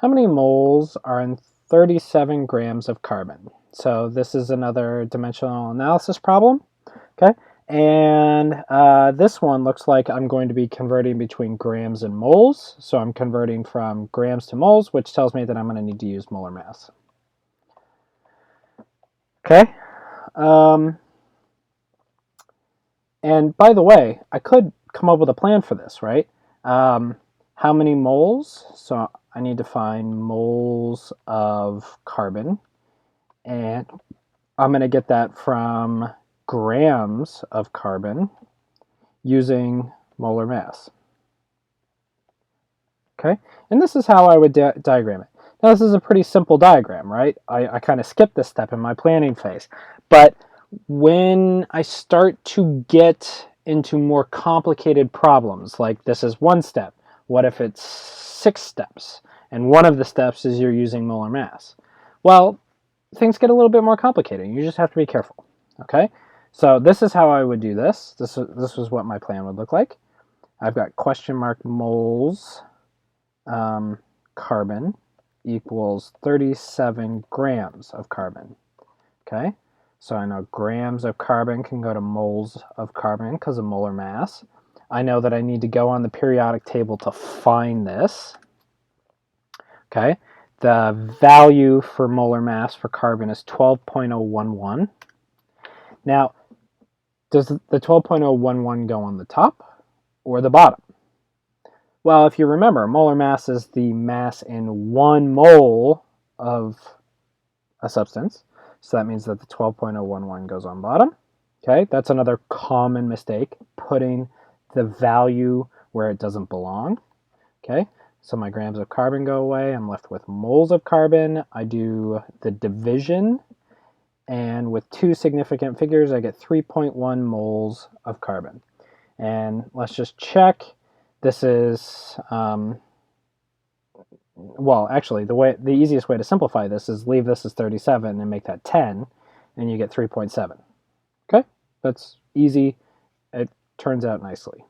How many moles are in 37 grams of carbon? So this is another dimensional analysis problem, okay? And this one looks like I'm going to be converting between grams and moles. So I'm converting from grams to moles, which tells me that I'm going to need to use molar mass. Okay. And by the way, I could come up with a plan for this, right? How many moles? So I need to find moles of carbon. And I'm going to get that from grams of carbon using molar mass. Okay, and this is how I would diagram it. Now this is a pretty simple diagram, right? I kind of skipped this step in my planning phase. But when I start to get into more complicated problems, like this is one step, what if it's 6 steps? And one of the steps is you're using molar mass. Well, things get a little bit more complicated. You just have to be careful, okay? So this is how I would do this. This was what my plan would look like. I've got question mark moles carbon equals 37 grams of carbon. Okay, so I know grams of carbon can go to moles of carbon because of molar mass. I know that I need to go on the periodic table to find this. Okay, the value for molar mass for carbon is 12.011. Now, does the 12.011 go on the top or the bottom? Well, if you remember, molar mass is the mass in 1 mole of a substance. So that means that the 12.011 goes on bottom. Okay, that's another common mistake, putting the value where it doesn't belong. Okay, so my grams of carbon go away. I'm left with moles of carbon. I do the division, and with 2 significant figures, I get 3.1 moles of carbon. And let's just check. This is, well, actually, the easiest way to simplify this is leave this as 37 and make that 10, and you get 3.7. Okay, that's easy. It turns out nicely.